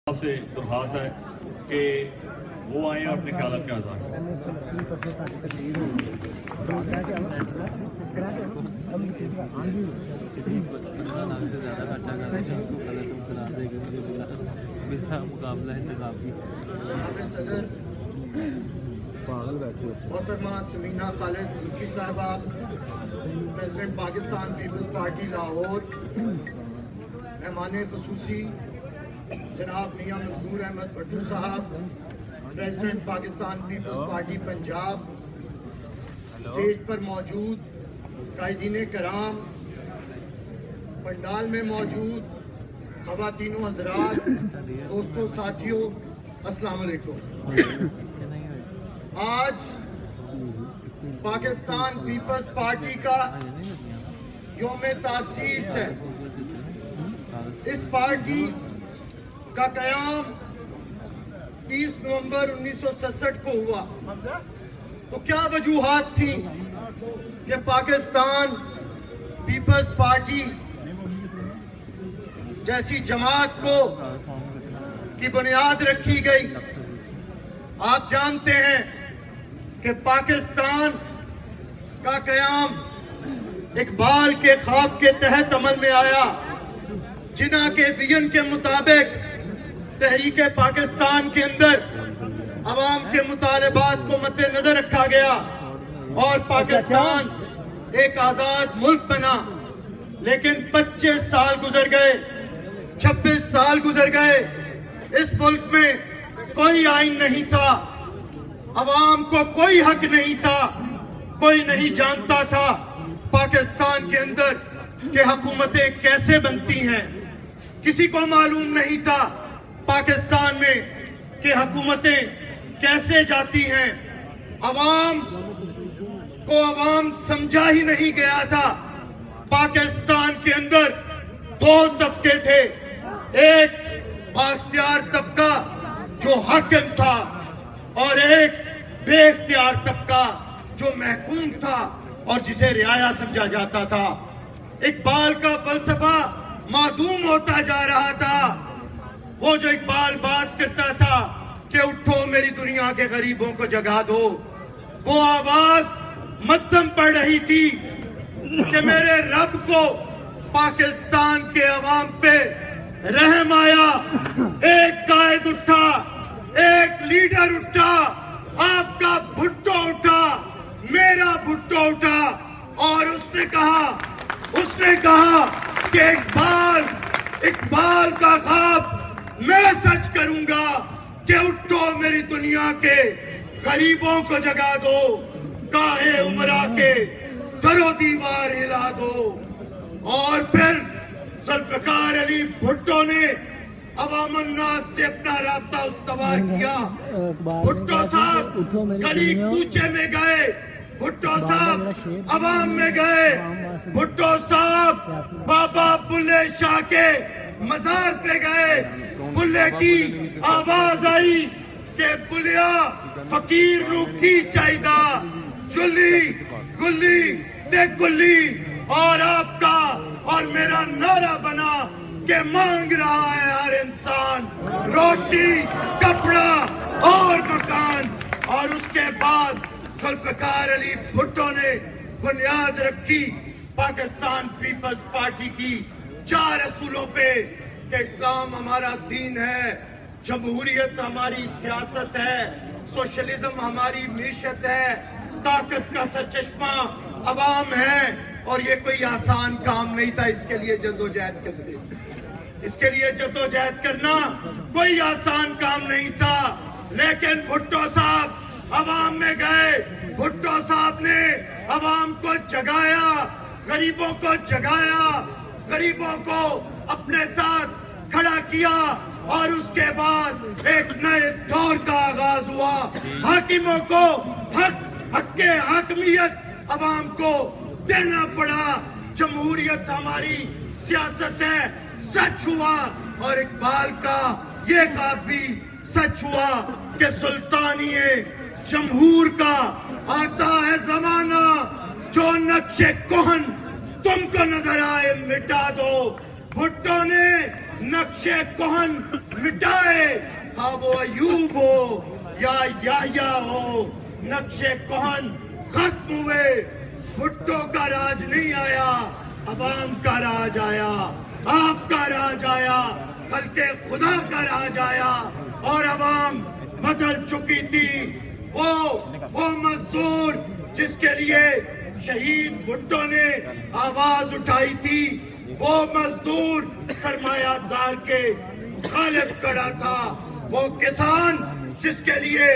آپ سے درخواست ہے کہ وہ آئیں اور اپنے خیالات کا اظہار کریں۔ صدر محترمہ سمینہ خالد ترکی صاحبہ، پریزیڈنٹ پاکستان پیپلز پارٹی لاہور، مہمان خصوصی جناب میاں منظور احمد بھٹو صاحب، پریزیڈنٹ پاکستان پیپلز پارٹی پنجاب، اسٹیج پر موجود قائدین کرام، پنڈال میں موجود خواتین و حضرات، دوستوں ساتھیوں، السلام علیکم۔ آج پاکستان پیپلز پارٹی کا یوم تاسیس ہے۔ اس پارٹی کا قیام 30 نومبر 1967 کو ہوا۔ تو کیا وجوہات تھیں کہ پاکستان پیپلز پارٹی جیسی جماعت کو کی بنیاد رکھی گئی؟ آپ جانتے ہیں کہ پاکستان کا قیام اقبال کے خواب کے تحت عمل میں آیا۔ جناح کے ویژن کے مطابق تحریک پاکستان کے اندر عوام کے مطالبات کو مد نظر رکھا گیا اور پاکستان ایک آزاد ملک بنا۔ لیکن 25 سال گزر گئے، 26 سال گزر گئے، اس ملک میں کوئی آئین نہیں تھا، عوام کو کوئی حق نہیں تھا، کوئی نہیں جانتا تھا پاکستان کے اندر کہ حکومتیں کیسے بنتی ہیں۔ کسی کو معلوم نہیں تھا پاکستان میں کہ حکومتیں کیسے جاتی ہیں۔ عوام کو عوام سمجھا ہی نہیں گیا تھا۔ پاکستان کے اندر 2 طبقے تھے، ایک بااختیار طبقہ جو حاکم تھا اور ایک بے اختیار طبقہ جو محکوم تھا اور جسے رعایا سمجھا جاتا تھا۔ اقبال کا فلسفہ معدوم ہوتا جا رہا تھا۔ وہ جو اقبال بات کرتا تھا کہ اٹھو میری دنیا کے غریبوں کو جگا دو، وہ آواز مدھم پڑ رہی تھی کہ میرے رب کو پاکستان کے عوام پہ رحم آیا۔ ایک قائد اٹھا، ایک لیڈر اٹھا، آپ کا بھٹو اٹھا، میرا بھٹو اٹھا، اور اس نے کہا کہ اقبال کا خواب میں سچ کروں گا کہ اٹھو میری دنیا کے غریبوں کو جگا دو، کاہے عمرہ کے درو دیوار ہلا دو۔ اور پھر ذوالفقار علی بھٹو نے عوام الناس سے اپنا رابطہ استوار کیا۔ بھٹو صاحب گلی کوچے میں گئے، بھٹو صاحب عوام میں گئے، بھٹو صاحب بابا بلے شاہ کے مزار پہ گئے۔ بلے کی آواز آئی کہ بلیا فقیر نو کی چاہیدا، چلی گلی تے گلی، اور آپ کا اور میرا نعرہ بنا کہ مانگ رہا ہے ہر انسان روٹی، کپڑا اور مکان۔ اور اس کے بعد ذوالفقار علی بھٹو نے بنیاد رکھی پاکستان پیپلز پارٹی کی 4 اصولوں پہ کہ اسلام ہمارا دین ہے، جمہوریت ہماری سیاست ہے، سوشلزم ہماری معیشت ہے، طاقت کا سرچشمہ عوام ہے۔ اور یہ کوئی آسان کام نہیں تھا، اس کے لیے جدوجہد کرتے، اس کے لیے جدوجہد کرنا کوئی آسان کام نہیں تھا۔ لیکن بھٹو صاحب عوام میں گئے، بھٹو صاحب نے عوام کو جگایا، غریبوں کو جگایا، غریبوں کو اپنے ساتھ کھڑا کیا، اور اس کے بعد ایک نئے دور کا آغاز ہوا۔ حاکموں کو حق کے حاکمیت عوام کو دینا پڑا۔ جمہوریت ہماری سیاست ہے، سچ ہوا۔ اور اقبال کا یہ خواب بھی سچ ہوا کہ سلطانی جمہور کا آتا ہے زمانہ، جو نقش کہن تم کو نظر آئے مٹا دو۔ بھٹو نے نقش کہن مٹائے خواہ وہ ایوب ہو یا یحییٰ ہو، نقشے کہن ختم ہوئے، بھٹو کا راج نہیں آیا، عوام کا راج آیا، آپ کا راج آیا، خلق خدا کا راج آیا، اور عوام بدل چکی تھی۔ وہ مزدور جس کے لیے شہید بھٹو نے آواز اٹھائی تھی، وہ مزدور سرمایہ دار کے مخالف کھڑا تھا، وہ کسان جس کے لیے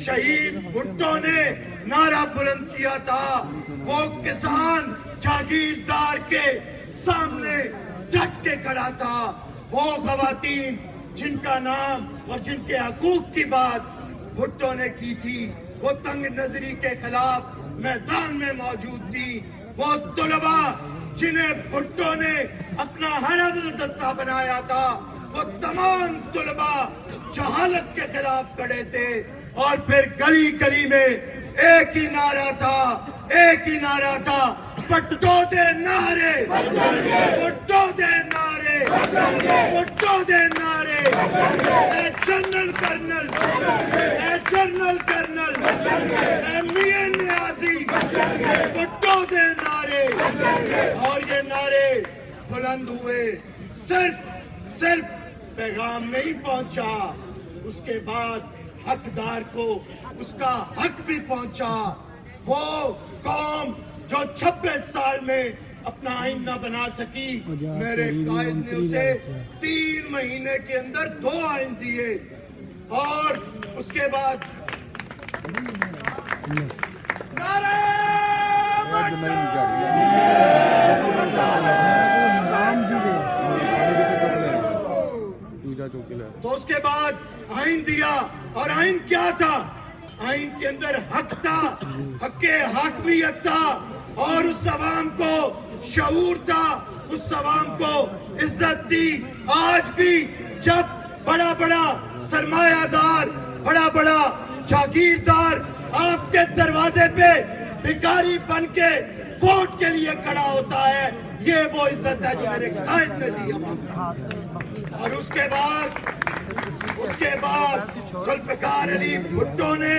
شہید بھٹو نے نعرہ بلند کیا تھا، وہ کسان جاگیردار کے سامنے ڈٹ کے کھڑا تھا، وہ خواتین جن کا نام اور جن کے حقوق کی بات بھٹو نے کی تھی، وہ تنگ نظری کے خلاف میدان میں موجود تھی، وہ طلباء جنہیں بھٹو نے اپنا حرم دستہ بنایا تھا، وہ تمام طلباء جہالت کے خلاف کھڑے تھے، اور پھر گلی گلی میں ایک ہی نعرہ تھا، بھٹو دے نعرے، بھٹو دے نعرے، بھٹو دے نعرے، a general colonel, a general colonel, اے میاں نیازی، بھٹو دے نعرے۔ اور یہ نعرے بلند ہوئے، صرف پیغام نہیں پہنچا، اس کے بعد حقدار کو اس کا حق بھی پہنچا۔ وہ قوم جو 26 سال میں اپنا آئین نہ بنا سکی، میرے قائد نے اسے 3 مہینے کے اندر 2 آئین دیے، اور اس کے بعد تو اس کے بعد آئین دیا، اور آئین کیا تھا؟ آئین کے اندر حق تھا، حق حاکمیت تھا، اور اس عوام کو شعور تھا، اس عوام کو عزت تھی۔ آج بھی جب بڑا سرمایہ دار، بڑا جاگیردار آپ کے دروازے پہ بھکاری بن کے ووٹ کے لیے کھڑا ہوتا ہے، یہ وہ عزت ہے جو میرے قائد نے دی عوام کو۔ اور اس کے بعد ذوالفقار علی بھٹو نے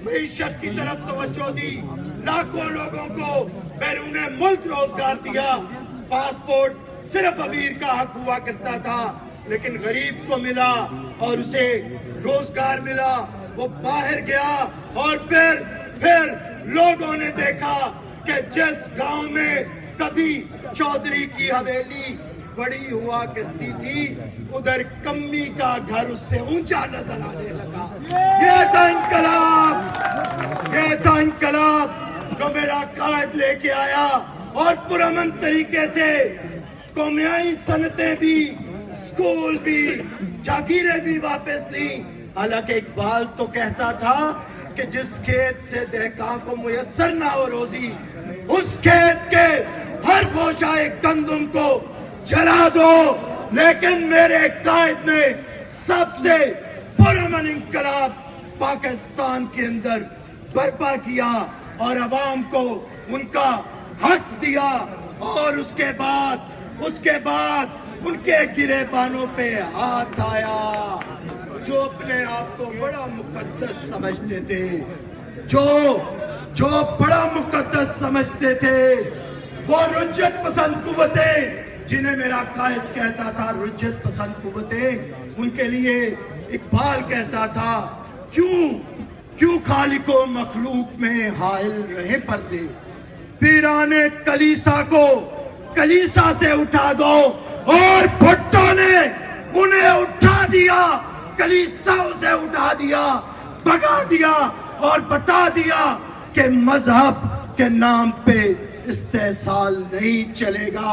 معیشت کی طرف توجہ دی، لاکھوں لوگوں کو بیرون ملک روزگار دیا۔ پاسپورٹ صرف امیر کا حق ہوا کرتا تھا، لیکن غریب کو ملا اور اسے روزگار ملا، وہ باہر گیا، اور پھر لوگوں نے دیکھا کہ جس گاؤں میں کبھی چودھری کی حویلی بڑی ہوا کرتی تھی، ادھر کمی کا گھر اس سے اونچا نظر آنے لگا۔ یہ تھا انقلاب جو میرا قائد لے کے آیا، اور پرامن طریقے سے قومیائی صنعتیں بھی، اسکول بھی، جاگیریں بھی واپس لیں۔ حالانکہ اقبال تو کہتا تھا کہ جس کھیت سے دہقان کو میسر نہ ہو روزی، اس کھیت کے ہر گوشہ گندم کو جلا دو، لیکن میرے قائد نے سب سے پرامن انقلاب پاکستان کے اندر برپا کیا، اور عوام کو ان کا حق دیا، اور اس کے بعد ان کے گرے بانوں پہ ہاتھ آیا۔ جو اپنے آپ کو بڑا مقدس سمجھتے تھے، جو بڑا مقدس سمجھتے تھے، وہ رجت پسند قوتیں، جنہیں میرا قائد کہتا تھا رجت پسند قوتیں، ان کے لیے اقبال کہتا تھا کیوں خالق و مخلوق میں حائل رہے پردے، پیران کلیسا کو کلیسا سے اٹھا دو، اور بھٹو نے انہیں اٹھا دیا، کلیسا سے اٹھا دیا، بھگا دیا، اور بتا دیا کہ مذہب کے نام پہ استحصال نہیں چلے گا۔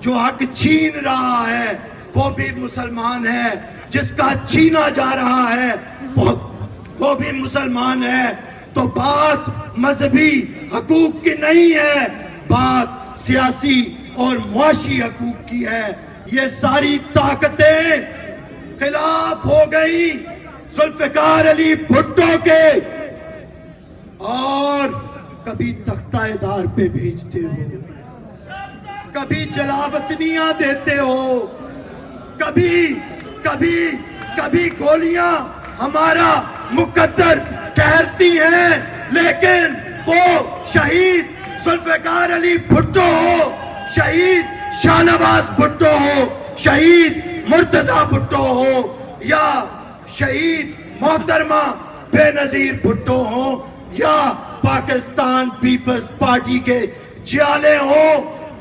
جو حق چھین رہا ہے وہ بھی مسلمان ہے، جس کا چھینا جا رہا ہے وہ بھی مسلمان ہے۔ تو بات مذہبی حقوق کی نہیں ہے، بات سیاسی اور معاشی حقوق کی ہے۔ یہ ساری طاقتیں خلاف ہو گئی ذوالفقار علی بھٹو کے، اور کبھی تختہ دار پہ بھیجتے ہو، کبھی جلاوطنیاں دیتے ہو، کبھی کبھی گولیاں ہمارا مقدر ٹھہرتی ہیں، لیکن وہ شہید ذوالفقار علی بھٹو ہو، شہید شاہ نواز بھٹو ہو، شہید مرتضی بھٹو ہو، یا شہید محترمہ بے نظیر بھٹو ہو، یا پاکستان پیپلز پارٹی کے جیالے ہوں،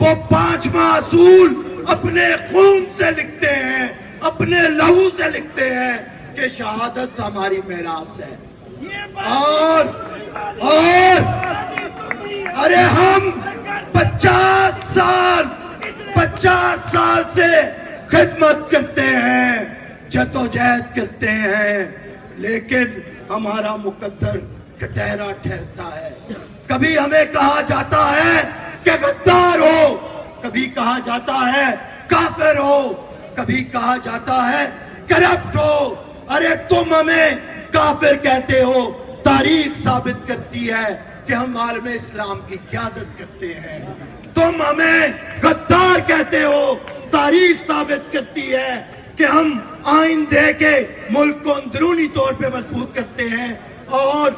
وہ 5واں اصول اپنے خون سے لکھتے ہیں، اپنے لہو سے لکھتے ہیں کہ شہادت ہماری میراث ہے۔ اور ارے ہم 50 سال سے خدمت کرتے ہیں، جدوجہد کرتے ہیں، لیکن ہمارا مقدر کٹہرا ٹھہرتا ہے۔ کبھی ہمیں کہا جاتا ہے کہ غدار ہو، کبھی کہا جاتا ہے کافر ہو، کبھی کہا جاتا ہے کرپٹ ہو۔ ارے تم ہمیں کافر کہتے ہو، تاریخ ثابت کرتی ہے کہ ہم عالم اسلام کی قیادت کرتے ہیں۔ تم ہمیں غدار کہتے ہو، تاریخ ثابت کرتی ہے کہ ہم آئین دے کے ملک کو اندرونی طور پہ مضبوط کرتے ہیں، اور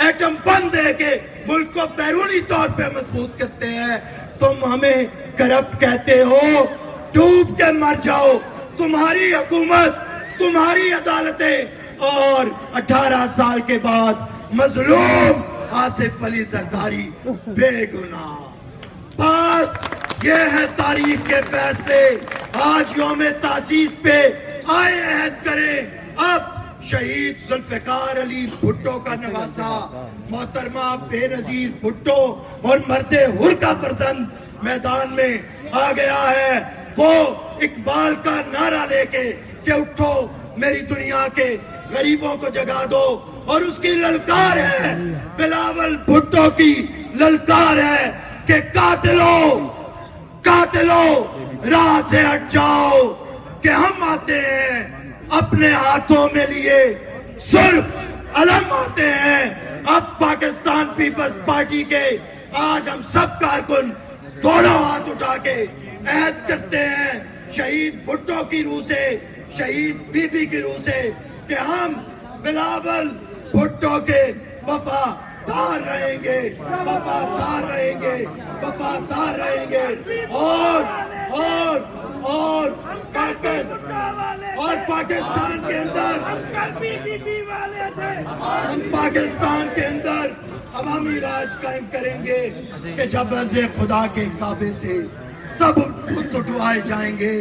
ایٹم بم دے کے ملک کو بیرونی طور پہ مضبوط کرتے ہیں۔ تم ہمیں کرپٹ کہتے ہو، ڈوب کے مر جاؤ، تمہاری حکومت، تمہاری عدالتیں، اور 18 سال کے بعد مظلوم آصف علی زرداری بے گناہ۔ بس یہ ہے تاریخ کے فیصلے۔ آج یوم تاسیس پہ آئے عہد کریں، اب شہید ذوالفقار علی بھٹو کا نواسا محترمہ بے نظیر بھٹو اور مرد حر کا فرزند میدان میں آ گیا ہے۔ وہ اقبال کا نعرہ لے کے کہ اٹھو میری دنیا کے غریبوں کو جگا دو، اور اس کی للکار ہے، بلاول بھٹو کی للکار ہے کہ قاتلوں راہ سے ہٹ جاؤ، کہ ہم آتے ہیں اپنے ہاتھوں میں لیے سرخ علم آتے ہیں۔ اب پاکستان پیپلز پارٹی کے آج ہم سب کارکن دونوں ہاتھ اٹھا کے عہد کرتے ہیں شہید بھٹو کی روح سے، شہید بی بی کی روح سے، کہ ہم بلاول بھٹو کے وفادار رہیں گے، وفادار رہیں گے، وفادار رہیں گے، اور پاکستان کے اندر ہم پاکستان کے اندر عوامی راج قائم کریں گے کہ جب عرض خدا کے کعبے سے سب اٹھوائے جائیں گے،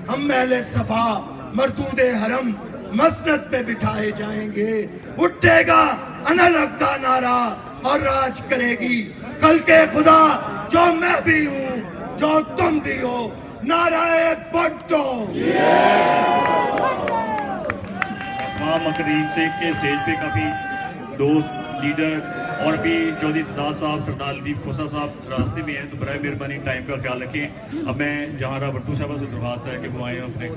ہم اہل صفا مردود حرم مسند پہ بٹھائے جائیں گے، اٹھے گا انالگ کا نعرہ اور راج کرے گی خلق خدا، جو میں بھی ہوں، جو تم بھی ہو، نعرہ بھٹو۔ تمام مقررین سے کہ اسٹیج پہ کافی دوست لیڈر اور بھی چودھری اعتزاز صاحب، سردار لطیف کھوسہ صاحب راستے میں ہیں، تو برائے مہربانی ٹائم کا خیال رکھیں۔ اب میں جہاں راہ بھٹو صاحبہ سے درخواست ہے کہ وہ آئیں اپنے